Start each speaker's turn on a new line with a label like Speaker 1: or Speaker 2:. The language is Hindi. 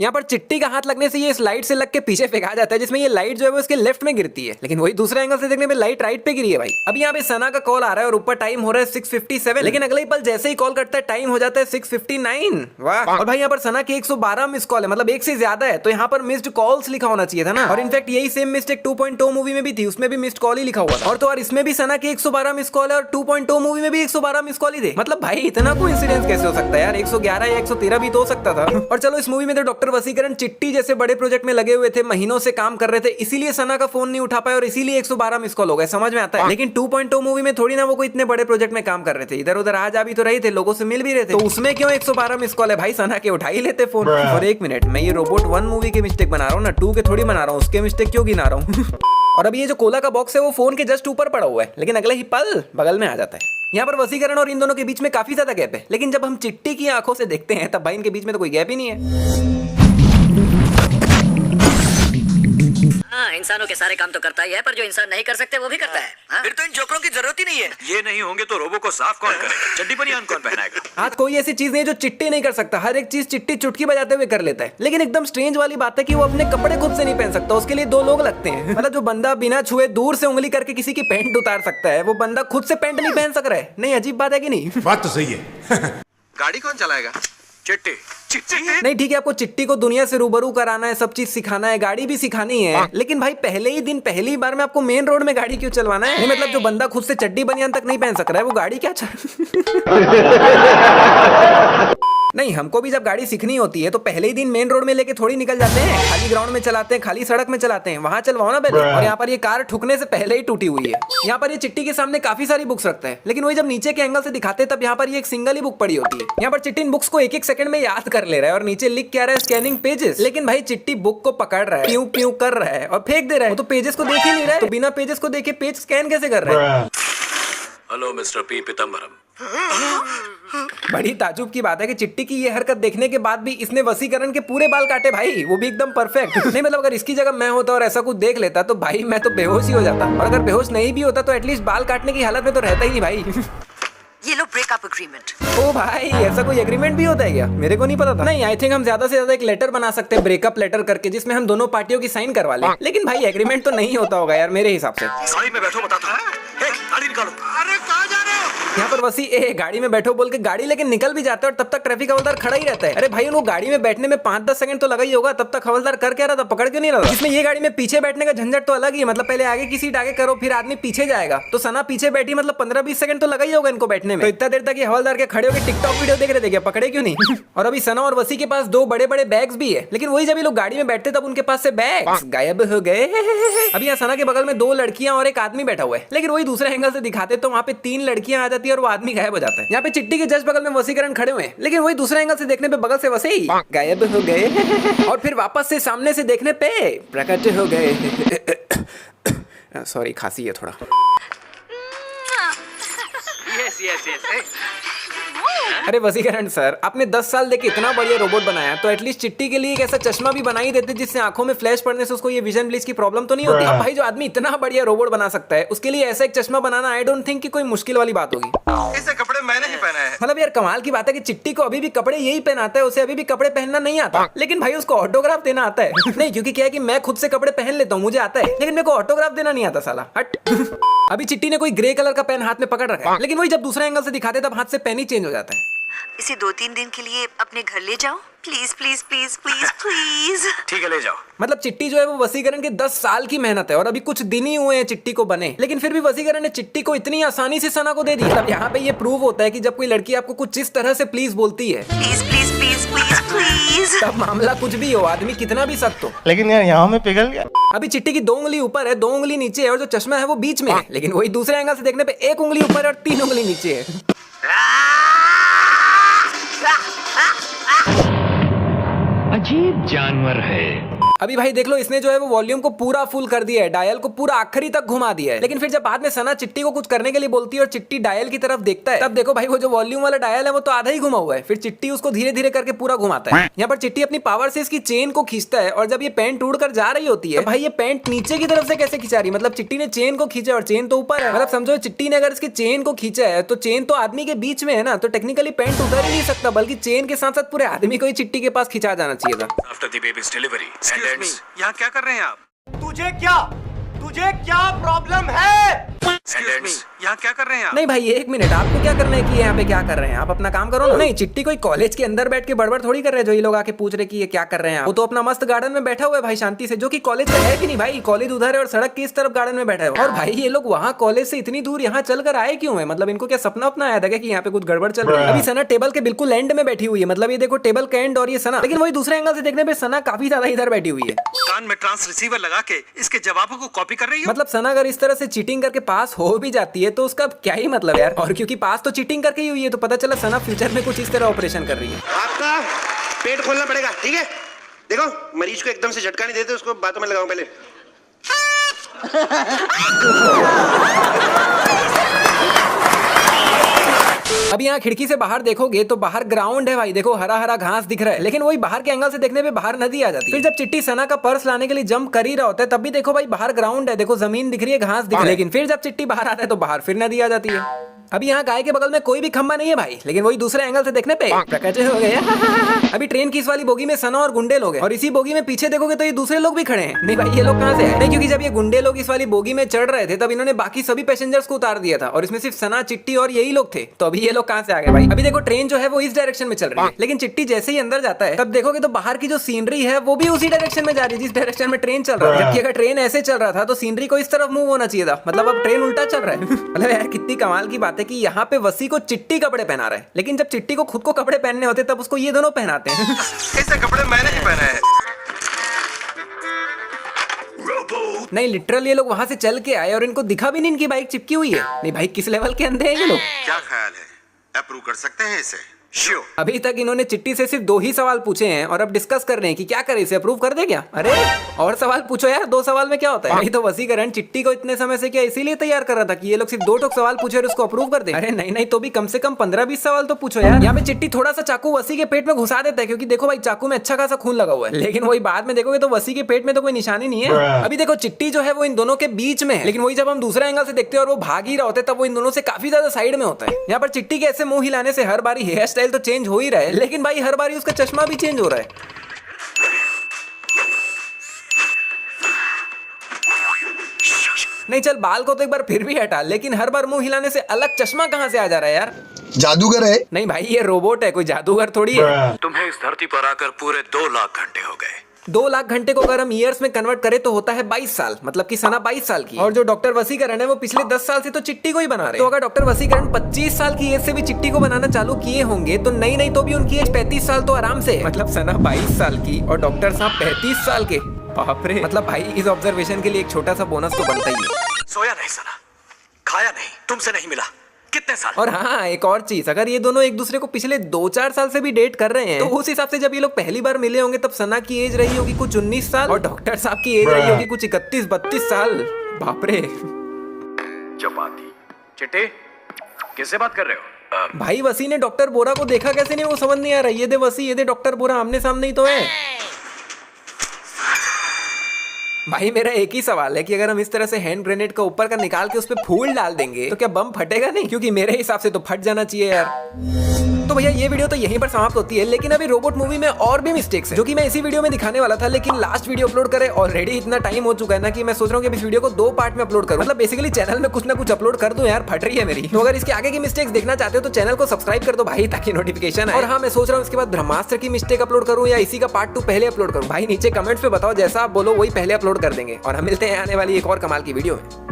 Speaker 1: यहाँ पर चिट्टी का हाथ लगने से ये इस लाइट से लग के पीछे फेंका जाता है, जिसमें ये लाइट जो है वो इसके लेफ्ट में गिरती है, लेकिन वही दूसरे एंगल से देखने में लाइट राइट पे गिरी है भाई। अभी यहाँ पे सना का कॉल आ रहा है और ऊपर टाइम हो रहा है 6:57, लेकिन अगले ही पल जैसे ही कॉल करता है टाइम हो जाता है 6:59। वाह। और भाई यहाँ पर सना की 112 मिस कॉल है, मतलब एक से ज्यादा है, तो यहाँ पर मिस्ड कॉल्स लिखा होना चाहिए था ना। और इनफैक्ट यही सेम मिस्टेक 2.0 मूवी में भी थी, उसमें भी मिस्ड कॉल ही लिखा हुआ था। और तो और इसमें भी सना की 112 मिस कॉल है और 2.0 मूवी में भी 112 मिस कॉल ही थे। मतलब भाई इतना कोइंसिडेंस कैसे हो सकता है यार, 111 या 113 भी तो हो सकता था। और चलो इस मूवी में तो डॉक्टर वसीकरण चिट्टी जैसे बड़े प्रोजेक्ट में लगे हुए थे, महीनों से काम कर रहे थे, इसीलिए सना का फोन नहीं उठा पाए और इसीलिए 112 मिस कॉल हो गए, समझ में आता है। लेकिन 2.0 मूवी में थोड़ी ना वो कोई इतने बड़े प्रोजेक्ट में काम कर रहे थे, इधर उधर आ जा भी तो रहे थे, लोगों से मिल भी रहे थे, तो उसमें क्यों 112 मिस कॉल है भाई, सना के उठा ही लेते फोन। और एक मिनट, मैं ये रोबोट 1 मूवी के मिस्टेक बना रहा हूँ ना, 2 के थोड़ी बना रहा हूँ, उसके मिस्टेक क्यों गिना रहा हूँ। और अभी ये जो कोला का बॉक्स है वो फोन के जस्ट ऊपर पड़ा हुआ है, लेकिन अगले ही पल बगल में आ जाता है। यहाँ पर वसीकरण और इन दोनों के बीच में काफी ज्यादा गैप है, लेकिन जब हम चिट्टी की आंखों से देखते हैं तब भाई इनके बीच में तो कोई गैप ही नहीं है।
Speaker 2: हाँ, इंसानों के सारे काम तो करता ही है, पर जो इंसान नहीं कर सकते वो भी करता है। हाँ?
Speaker 3: फिर तो इन जोकरों की जरूरत ही नहीं है। ये नहीं होंगे तो रोबो को साफ कौन करेगा, चड्डी बनियान कौन पहनाएगा।
Speaker 1: आज कोई ऐसी चीज नहीं है जो चिट्टी नहीं कर सकता, हर एक चीज चिट्टी चुटकी बजाते हुए कर लेता है। लेकिन एकदम स्ट्रेंज वाली बात है कि वो अपने कपड़े खुद से नहीं पहन सकता, उसके लिए 2 लोग लगते हैं। मतलब जो बंदा बिना छुए दूर से उंगली करके किसी की पैंट उतार सकता है, वो बंदा खुद से पैंट नहीं पहन सक रहा है। नहीं अजीब बात है कि नहीं?
Speaker 4: बात तो सही है।
Speaker 3: गाड़ी कौन चलाएगा? चिट्टी। चिट्टी
Speaker 1: नहीं ठीक है, आपको चिट्टी को दुनिया से रूबरू कराना है, सब चीज सिखाना है, गाड़ी भी सिखानी है, लेकिन भाई पहले ही दिन पहली बार में आपको मेन रोड में गाड़ी क्यों चलवाना है? नहीं मतलब जो बंदा खुद से चड्डी बनियान तक नहीं पहन सक रहा है वो गाड़ी क्या नहीं, हमको भी जब गाड़ी सीखनी होती है तो पहले ही दिन मेन रोड में लेके थोड़ी निकल जाते हैं, खाली ग्राउंड में चलाते हैं, खाली सड़क में चलाते हैं, वहां चलवाओ ना पहले। और यहाँ पर ये कार ठुकने से पहले ही टूटी हुई है। यहाँ पर ये चिट्टी के सामने काफी सारी बुक्स रखता है, लेकिन वही जब नीचे के एंगल से दिखाते हैं तब यहाँ पर ये एक सिंगल ही बुक पड़ी होती है। यहाँ पर चिट्टी इन बुक्स को एक एक सेकंड में याद कर ले रहा है और नीचे लिख क्या रहा है, स्कैनिंग पेजेस। लेकिन भाई चिट्टी बुक को पकड़ रहा है, प्यू प्यू कर रहा है और फेंक दे रहा है, वो तो पेजेस को देख ही नहीं रहा है, तो बिना पेजेस को देखे पेज स्कैन कैसे कर रहा है?
Speaker 3: Hello mister P Pitambaram.
Speaker 1: बड़ी ताजुब की बात है कि चिट्टी की ये हरकत देखने के बाद भी इसने वसीकरण के पूरे बाल काटे भाई, वो भी एकदम परफेक्ट। नहीं मतलब अगर इसकी जगह मैं होता और ऐसा कुछ देख लेता तो भाई मैं तो बेहोश ही हो जाता, और अगर बेहोश नहीं भी होता तो एटलीस्ट बाल काटने की हालत में तो रहता ही नहीं भाई।
Speaker 2: ये लो ब्रेकअप एग्रीमेंट।
Speaker 1: ओ भाई ऐसा कोई एग्रीमेंट भी होता है क्या? मेरे को नहीं पता था। नहीं आई थिंक हम ज्यादा से ज्यादा एक लेटर बना सकते हैं, ब्रेकअप लेटर करके, जिसमें हम दोनों पार्टियों की साइन करवा लें। लेकिन भाई एग्रीमेंट तो नहीं होता होगा यार मेरे हिसाब से।
Speaker 3: गाड़ी में बैठो बताता हूँ। गाड़ी निकालो। अरे कहाँ जा रहे हो?
Speaker 1: यहाँ पर वसी गाड़ी में बैठो बोल के गाड़ी लेकिन निकल भी जाता है और तब तक ट्रैफिक हवलदार खड़ा ही रहता है। अरे भाई उनको गाड़ी में बैठने में 5-10 सेकंड तो लगा ही होगा, तब तक हवलदार कर क्या रहा था, पकड़ क्यों नहीं रहा था? इसमें ये गाड़ी में पीछे बैठने का झंझट तो अलग ही है, मतलब पहले आगे की सीट आगे करो फिर आदमी पीछे जाएगा, तो सना पीछे बैठी मतलब 15-20 सेकंड तो लगा ही होगा इनको बैठने में। तो इतना देर तक ये हवलदार के खड़े होकर टिकटॉक वीडियो देख रहे थे, क्या पकड़े क्यों नहीं? और अभी सना और वसी के पास 2 बड़े-बड़े बैग्स भी है, लेकिन वही जब ये लोग गाड़ी में बैठते तब उनके पास से बैग्स गायब हो गए। अभी यहाँ सना के बगल में 2 लड़कियां और एक आदमी बैठा हुआ है, लेकिन वही दूसरे एंगल से दिखाते तो वहाँ पे 3 लड़कियां आ जाती है और वो आदमी गायब हो जाता है। यहाँ पे चिट्टी के जस्ट बगल में वसीकरण खड़े हुए हैं, लेकिन वही दूसरे एंगल से देखने पे बगल से वसी गायब हो गए और फिर वापस से सामने से देखने पे प्रकट हो गए। सॉरी खांसी है थोड़ा।
Speaker 3: Yes yes yes.
Speaker 1: अरे वसीकरण सर, आपने 10 साल देके इतना बढ़िया रोबोट बनाया, तो एटलीस्ट चिट्टी के लिए एक ऐसा चश्मा भी बना ही देते जिससे आंखों में फ्लैश पड़ने से उसको ये विजन ब्लीच की प्रॉब्लम तो नहीं होती। अब भाई जो आदमी इतना बढ़िया रोबोट बना सकता है उसके लिए ऐसा एक चश्मा बनाना आई डोंट थिंक कि कोई मुश्किल वाली बात होगी।
Speaker 3: ऐसे कपड़े मैंने ही पहने हैं।
Speaker 1: मतलब यार कमाल की बात है कि चिट्टी को अभी भी कपड़े यही पहनाता है, उसे अभी भी कपड़े पहनना नहीं आता, लेकिन भाई उसको ऑटोग्राफ देना आता है। नहीं क्योंकि क्या है कि मैं खुद से कपड़े पहन लेता हूँ, मुझे आता है, लेकिन मेरे को ऑटोग्राफ देना नहीं आता साला, हट। अभी चिट्टी ने कोई ग्रे कलर का पेन हाथ में पकड़ रखा है, लेकिन वही जब दूसरे एंगल से दिखाते तब हाथ से पेन ही चेंज हो जाता है।
Speaker 2: इसे 2-3 दिन के लिए अपने घर ले जाओ please please please please please.
Speaker 3: ठीक है ले जाओ।
Speaker 1: मतलब चिट्टी जो है वो वसीकरण के 10 साल की मेहनत है और अभी कुछ दिन ही हुए हैं चिट्टी को बने, लेकिन फिर भी वसीकरण ने चिट्टी को इतनी आसानी से सना को दे दी। मतलब यहाँ पे ये प्रूव होता है कि जब कोई लड़की आपको कुछ इस तरह से प्लीज बोलती है,
Speaker 2: please please please please please,
Speaker 1: तब मामला कुछ भी हो, आदमी कितना भी सख्त हो।
Speaker 4: लेकिन यार यहाँ में पिघल गया।
Speaker 1: अभी चिट्टी की 2 उंगली ऊपर है, 2 उंगली नीचे है और जो चश्मा है वो बीच में है, लेकिन वही दूसरे एंगल से देखने पे 1 उंगली ऊपर है और 3 उंगली नीचे है।
Speaker 5: अजीब जानवर है।
Speaker 1: अभी भाई देख लो, इसने जो है वो वॉल्यूम को पूरा फुल कर दिया है, डायल को पूरा आखिरी तक घुमा दिया है। लेकिन फिर जब बाद में सना चिट्टी को कुछ करने के लिए बोलती है और चिट्टी डायल की तरफ देखता है, तब देखो भाई वो जो वॉल्यूम वाला डायल है वो तो आधा ही घुमा हुआ है। फिर चिट्टी उसको धीरे धीरे करके पूरा घुमाता है। यहाँ पर चिट्टी अपनी पावर से इसकी चेन को खींचता है और जब ये पैंट उड़ कर जा रही होती है तो भाई ये पैंट नीचे की तरफ से कैसे खिंचा रही है? मतलब चिट्टी ने चेन को खींचा और चेन तो ऊपर है। मतलब समझो चिट्टी ने अगर इसकी चेन को खींचा है तो चेन तो आदमी के बीच में है ना, तो टेक्निकली पैंट उतर ही नहीं सकता, बल्कि चेन के साथ साथ पूरे आदमी को ही चिट्टी के पास खिंचा जाना चाहिए था।
Speaker 3: After the babies delivery and
Speaker 5: यहाँ क्या कर रहे हैं आप?
Speaker 4: तुझे क्या प्रॉब्लम है?
Speaker 5: यहाँ क्या कर रहे हैं आप?
Speaker 1: नहीं भाई एक मिनट, आपको क्या करना है कि यहाँ पे क्या कर रहे हैं? आप अपना काम करो ना। नहीं, चिट्टी कोई कॉलेज के अंदर बैठ के बड़बड़ थोड़ी कर रहे हैं जो ये लोग आके पूछ रहे कि ये क्या कर रहे हैं। वो तो अपना मस्त गार्डन में बैठा हुआ है भाई शांति से, जो कि कॉलेज का है भी नहीं भाई। कॉलेज उधर है और सड़क की इस तरफ गार्डन में बैठा है। और भाई ये लोग वहाँ कॉलेज से इतनी दूर यहाँ चल कर आए क्यों है? मतलब इनको क्या सपना अपना आया था कि यहाँ पे कुछ गड़बड़ चल रही है? अभी सना टेबल के बिल्कुल एंड में बैठी हुई है, मतलब ये देखो टेबल का एंड और ये सना। लेकिन वही दूसरे एंगल से देखने पे सना काफी ज्यादा इधर बैठी हुई है।
Speaker 5: कान में ट्रांस रिसीवर लगा के इसके जवाबों को कॉपी कर रही हो?
Speaker 1: मतलब सना अगर इस तरह से चीटिंग करके पास हो भी जाती है तो उसका क्या ही मतलब यार। और क्योंकि पास तो चीटिंग करके ही हुई है तो पता चला सना फ्यूचर में कुछ इस तरह ऑपरेशन कर रही है।
Speaker 6: आपका पेट खोलना पड़ेगा, ठीक है? देखो मरीज को एकदम से झटका नहीं देते, उसको बातों में लगाओ पहले।
Speaker 1: अब यहाँ खिड़की से बाहर देखोगे तो बाहर ग्राउंड है भाई, देखो हरा हरा घास दिख रहा है। लेकिन वही बाहर के एंगल से देखने पे बाहर नदी आ जाती है। फिर जब चिट्टी सना का पर्स लाने के लिए जंप कर ही रहा होता है तब भी देखो भाई बाहर ग्राउंड है, देखो जमीन दिख रही है, घास दिख रही है। लेकिन फिर जब चिट्टी बाहर आता है तो बाहर फिर नदी आ जाती है। अभी यहाँ गाय के बगल में कोई भी खंबा नहीं है भाई, लेकिन वही दूसरे एंगल से देखने पे प्रकट हो गया। अभी ट्रेन की इस वाली बोगी में सना और गुंडे लोग हैं और इसी बोगी में पीछे देखोगे तो ये दूसरे लोग भी खड़े हैं। नहीं भाई ये लोग कहाँ से हैं? नहीं, क्योंकि जब ये गुंडे लोग इस वाली बोगी में चढ़ रहे थे तब इन्होंने बाकी सभी पैसेंजर्स को उतार दिया था और इसमें सिर्फ सना, चिट्टी और यही लोग थे। तो अभी ये लोग कहाँ से आ गए भाई? अभी देखो ट्रेन जो है वो इस डायरेक्शन में चल रही है, लेकिन चिट्टी जैसे ही अंदर जाता है तब देखोगे तो बाहर की जो सीनरी है वो भी उसी डायरेक्शन में जा रही है जिस डायरेक्शन में ट्रेन चल रहा है। जबकि अगर ट्रेन ऐसे चल रहा था तो सीनरी को इस तरफ मूव होना चाहिए था, मतलब अब ट्रेन उल्टा चल रहा है। मतलब यार कितनी कमाल की बात है कि यहाँ पे वसी को चिट्टी कपड़े पहना रहा है, लेकिन जब चिट्टी को खुद को कपड़े पहनने होते तब उसको ये दोनों पहनाते हैं।
Speaker 5: ऐसे कपड़े मैंने ही पहने हैं।
Speaker 1: नहीं लिटरली ये लोग वहां से चल के आए और इनको दिखा भी नहीं इनकी बाइक चिपकी हुई है। नहीं भाई किस लेवल के अंधे हैं ये लोग?
Speaker 6: क्या ख्याल है, अप्रूव कर सकते हैं इसे?
Speaker 5: श्योर।
Speaker 1: अभी तक इन्होंने चिट्टी से सिर्फ 2 ही सवाल पूछे हैं और अब डिस्कस कर रहे हैं कि क्या करें, इसे अप्रूव कर दे क्या? अरे और सवाल पूछो यार, 2 सवाल में क्या होता है? नहीं तो वसीकरण चिट्टी को इतने समय से क्या इसीलिए तैयार कर रहा था कि ये लोग सिर्फ 2 सवाल पूछे और उसको अप्रूव कर दे? अरे नहीं तो भी कम से कम 15-20 सवाल तो पूछो यार। यहाँ पे चिट्टी थोड़ा सा चाकू वसी के पेट में घुसा देता है क्योंकि देखो भाई चाकू में अच्छा खासा खून लगा हुआ है, लेकिन वही बाद में देखोगे तो वसी के पेट में तो कोई निशानी नहीं है। अभी देखो चिट्टी जो है वो इन दोनों के बीच में है, लेकिन वही जब हम दूसरे एंगल से देखते हैं और वो भाग ही रहा होता है तब वो इन दोनों से काफी ज्यादा साइड में होता है। यहाँ पर चिट्टी के ऐसे मुंह हिलाने से हर बारी हेयर स्टाइल तो चेंज हो ही रहा है, लेकिन भाई हर बारी उसका चश्मा भी चेंज हो रहा है। नहीं चल बाल को तो एक बार फिर भी हटा, लेकिन हर बार मुंह हिलाने से अलग चश्मा कहां से आ जा रहा है यार?
Speaker 7: जादूगर है?
Speaker 1: नहीं भाई ये रोबोट है, कोई जादूगर थोड़ी है।
Speaker 3: तुम्हें इस धरती पर आकर पूरे 2 लाख घंटे हो गए।
Speaker 1: 2 लाख घंटे को अगर हम ईयर्स में कन्वर्ट करें तो होता है 22 साल, मतलब कि सना 22 साल की। और जो डॉक्टर वसीकरण है वो पिछले 10 साल से तो चिट्टी को ही बना रहे हैं। तो अगर डॉक्टर वसीकरण 25 साल की एज से भी चिट्टी को बनाना चालू किए होंगे तो नहीं तो भी उनकी एज 35 साल तो आराम से है। मतलब सना 22 साल की और डॉक्टर साहब 35 साल के। बाप रे, मतलब भाई इस ऑब्जर्वेशन के लिए एक छोटा सा बोनस तो बनता ही है।
Speaker 3: सोया नहीं सना, खाया नहीं, तुमसे नहीं मिला कितने साल?
Speaker 1: और हाँ एक और चीज, अगर ये दोनों एक दूसरे को पिछले 2-4 साल से भी डेट कर रहे हैं तो उस हिसाब से जब ये लोग पहली बार मिले होंगे तब सना की एज रही होगी कुछ 19 साल और डॉक्टर साहब की एज रही होगी कुछ 31-32 साल। बाप रे।
Speaker 3: चपाती चिट्टी किससे बात कर रहे हो?
Speaker 1: भाई वसी ने डॉक्टर बोरा को देखा कैसे नहीं, वो समझ नहीं आ रहा। ये दे वसी, ये दे डॉक्टर बोरा, आमने सामने ही तो है। भाई मेरा एक ही सवाल है कि अगर हम इस तरह से हैंड ग्रेनेड का ऊपर का निकाल के उस पर फूल डाल देंगे तो क्या बम फटेगा नहीं? क्योंकि मेरे हिसाब से तो फट जाना चाहिए यार। तो भैया ये वीडियो तो यहीं पर समाप्त होती है, लेकिन अभी रोबोट मूवी में और भी मिस्टेक्स है जो कि मैं इसी वीडियो में दिखाने वाला था, लेकिन लास्ट वीडियो अपलोड करे ऑलरेडी इतना टाइम हो चुका है ना कि मैं सोच रहा हूँ कि इस वीडियो को 2 पार्ट में अपलोड करूँ। मतलब बेसिकली चैनल में कुछ ना कुछ अपलोड कर दूं यार, फट रही है मेरी। तो अगर इसके आगे की मिस्टेक्स देखना चाहते हो तो चैनल को सब्सक्राइब कर दो भाई ताकि नोटिफिकेशन आए। और हाँ मैं सोच रहा हूँ इसके बाद ब्रह्मास्त्र की मिस्टेक अपलोड करूँ या इसी का पार्ट 2 पहले अपलोड करूँ। भाई नीचे कमेंट्स पे बताओ, जैसा आप बोलो वही पहले अपलोड कर देंगे। और हम मिलते हैं आने वाली एक और कमाल की वीडियो में।